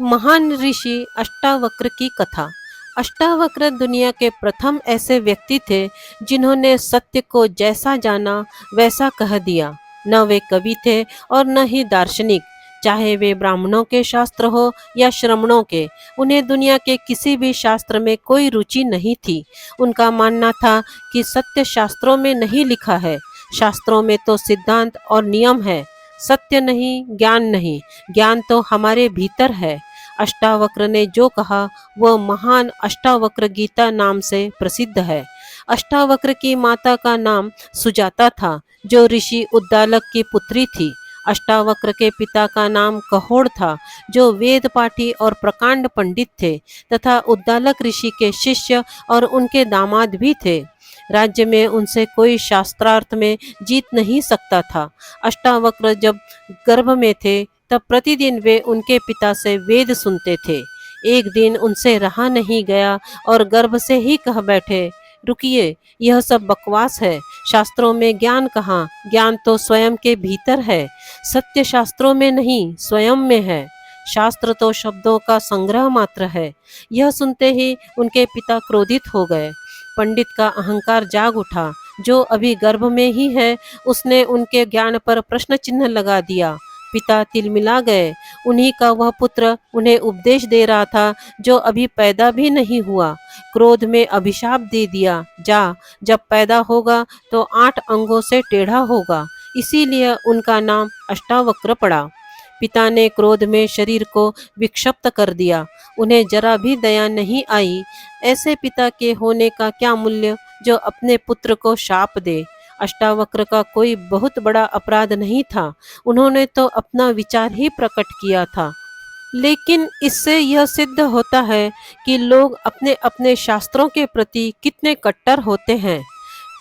महान ऋषि अष्टावक्र की कथा। अष्टावक्र दुनिया के प्रथम ऐसे व्यक्ति थे जिन्होंने सत्य को जैसा जाना वैसा कह दिया। न वे कवि थे और न ही दार्शनिक। चाहे वे ब्राह्मणों के शास्त्र हो या श्रमणों के, उन्हें दुनिया के किसी भी शास्त्र में कोई रुचि नहीं थी। उनका मानना था कि सत्य शास्त्रों में नहीं लिखा है। शास्त्रों में तो सिद्धांत और नियम है, सत्य नहीं, ज्ञान नहीं। ज्ञान तो हमारे भीतर है। अष्टावक्र ने जो कहा वह महान अष्टावक्र गीता नाम से प्रसिद्ध है। अष्टावक्र की माता का नाम सुजाता था, जो ऋषि उद्दालक की पुत्री थी। अष्टावक्र के पिता का नाम कहोड़ था, जो वेद पाठी और प्रकांड पंडित थे तथा उद्दालक ऋषि के शिष्य और उनके दामाद भी थे। राज्य में उनसे कोई शास्त्रार्थ में जीत नहीं सकता था। अष्टावक्र जब गर्भ में थे तब प्रतिदिन वे उनके पिता से वेद सुनते थे। एक दिन उनसे रहा नहीं गया और गर्भ से ही कह बैठे, रुकिए, यह सब बकवास है। शास्त्रों में ज्ञान कहाँ? ज्ञान तो स्वयं के भीतर है। सत्य शास्त्रों में नहीं, स्वयं में है। शास्त्र तो शब्दों का संग्रह मात्र है। यह सुनते ही उनके पिता क्रोधित हो गए। पंडित का अहंकार जाग उठा। जो अभी गर्भ में ही है, उसने उनके ज्ञान पर प्रश्न चिन्ह लगा दिया। पिता तिलमिला गए। उन्हीं का वह पुत्र उन्हें उपदेश दे रहा था जो अभी पैदा भी नहीं हुआ। क्रोध में अभिशाप दे दिया, जा, जब पैदा होगा तो 8 अंगों से टेढ़ा होगा। इसीलिए उनका नाम अष्टावक्र पड़ा। पिता ने क्रोध में शरीर को विक्षिप्त कर दिया। उन्हें जरा भी दया नहीं आई। ऐसे पिता के होने का क्या मूल्य जो अपने पुत्र को शाप दे। अष्टावक्र का कोई बहुत बड़ा अपराध नहीं था। उन्होंने तो अपना विचार ही प्रकट किया था। लेकिन इससे यह सिद्ध होता है कि लोग अपने अपने शास्त्रों के प्रति कितने कट्टर होते हैं।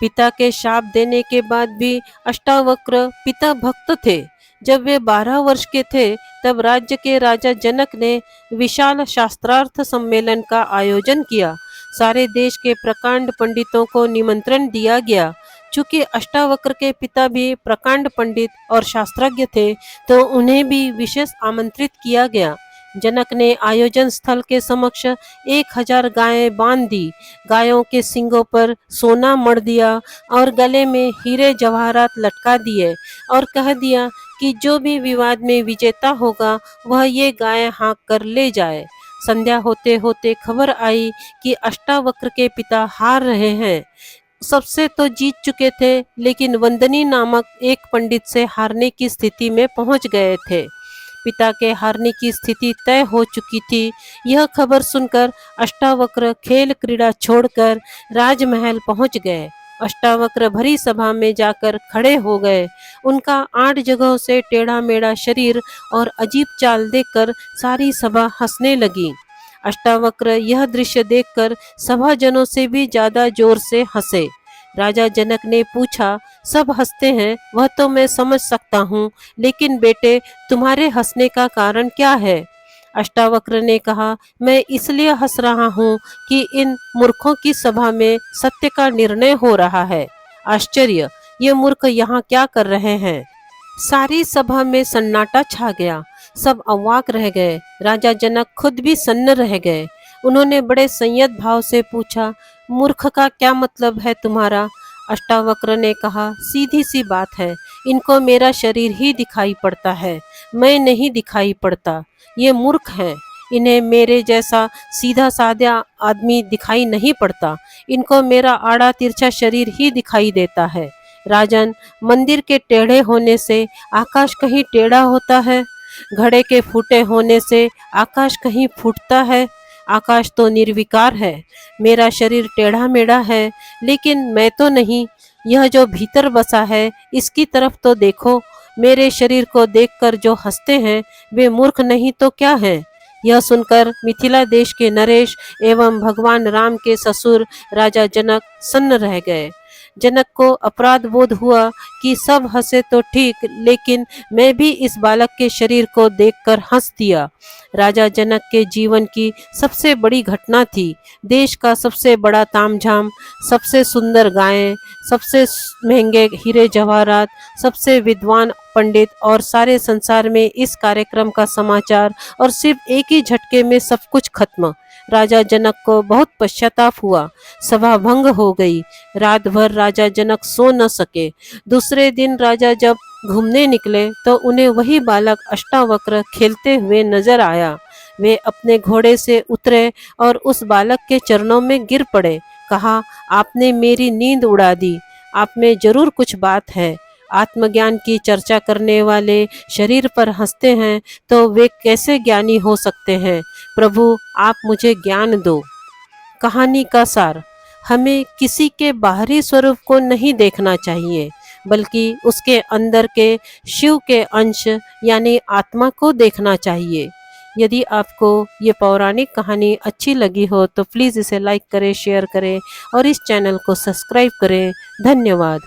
पिता के शाप देने के बाद भी अष्टावक्र पिता भक्त थे। जब वे 12 वर्ष के थे तब राज्य के राजा जनक ने विशाल शास्त्रार्थ सम्मेलन का आयोजन किया। सारे देश के प्रकांड पंडितों को निमंत्रण दिया गया। चूंकि अष्टावक्र के पिता भी प्रकांड पंडित और शास्त्रज्ञ थे, तो उन्हें भी विशेष आमंत्रित किया गया। जनक ने आयोजन स्थल के समक्ष 1000 गायें बांध दी। गायों के सींगों पर सोना मढ़ दिया और गले में हीरे जवाहरात लटका दिए और कह दिया कि जो भी विवाद में विजेता होगा वह ये गायें हाँक कर ले जाए। संध्या होते होते खबर आई कि अष्टावक्र के पिता हार रहे हैं। सबसे तो जीत चुके थे, लेकिन वंदनी नामक एक पंडित से हारने की स्थिति में पहुंच गए थे। पिता के हारने की स्थिति तय हो चुकी थी। यह खबर सुनकर अष्टावक्र खेल क्रीड़ा छोड़कर राजमहल पहुंच गए। अष्टावक्र भरी सभा में जाकर खड़े हो गए। उनका 8 जगहों से टेढ़ा मेढ़ा शरीर और अजीब चाल देखकर सारी सभा हंसने लगी। अष्टावक्र यह दृश्य देखकर सभाजनों से भी ज्यादा जोर से हंसे। राजा जनक ने पूछा, सब हंसते हैं वह तो मैं समझ सकता हूँ, लेकिन बेटे तुम्हारे हंसने का कारण क्या है? अष्टावक्र ने कहा, मैं इसलिए हंस रहा हूँ कि इन मूर्खों की सभा में सत्य का निर्णय हो रहा है। आश्चर्य, ये मूर्ख यहाँ क्या कर रहे हैं? सारी सभा में सन्नाटा छा गया। सब अवाक रह गए। राजा जनक खुद भी सन्न रह गए। उन्होंने बड़े संयत भाव से पूछा, मूर्ख का क्या मतलब है तुम्हारा? अष्टावक्र ने कहा, सीधी सी बात है, इनको मेरा शरीर ही दिखाई पड़ता है, मैं नहीं दिखाई पड़ता। ये मूर्ख हैं। इन्हें मेरे जैसा सीधा साधा आदमी दिखाई नहीं पड़ता। इनको मेरा आड़ा तिरछा शरीर ही दिखाई देता है। राजन, मंदिर के टेढ़े होने से आकाश कहीं टेढ़ा होता है? घड़े के फूटे होने से आकाश कहीं फूटता है? आकाश तो निर्विकार है। मेरा शरीर टेढ़ा मेढ़ा है, लेकिन मैं तो नहीं। यह जो भीतर बसा है, इसकी तरफ तो देखो। मेरे शरीर को देखकर जो हंसते हैं वे मूर्ख नहीं तो क्या हैं? यह सुनकर मिथिला देश के नरेश एवं भगवान राम के ससुर राजा जनक सन्न रह गए। जनक को अपराध बोध हुआ कि सब हंसे तो ठीक, लेकिन मैं भी इस बालक के शरीर को देखकर हंस दिया। राजा जनक के जीवन की सबसे बड़ी घटना थी। देश का सबसे बड़ा तामझाम, सबसे सुंदर गायें, सबसे महंगे हीरे जवाहरात, सबसे विद्वान पंडित और सारे संसार में इस कार्यक्रम का समाचार, और सिर्फ एक ही झटके में सब कुछ खत्म। राजा जनक को बहुत पश्चाताप हुआ। सभा भंग हो गई। रात भर राजा जनक सो न सके। दूसरे दिन राजा जब घूमने निकले तो उन्हें वही बालक अष्टावक्र खेलते हुए नजर आया। वे अपने घोड़े से उतरे और उस बालक के चरणों में गिर पड़े। कहा, आपने मेरी नींद उड़ा दी। आप में जरूर कुछ बात है। आत्मज्ञान की चर्चा करने वाले शरीर पर हंसते हैं तो वे कैसे ज्ञानी हो सकते हैं। प्रभु, आप मुझे ज्ञान दो। कहानी का सार: हमें किसी के बाहरी स्वरूप को नहीं देखना चाहिए, बल्कि उसके अंदर के शिव के अंश यानी आत्मा को देखना चाहिए। यदि आपको ये पौराणिक कहानी अच्छी लगी हो तो प्लीज़ इसे लाइक करें, शेयर करें और इस चैनल को सब्सक्राइब करें। धन्यवाद।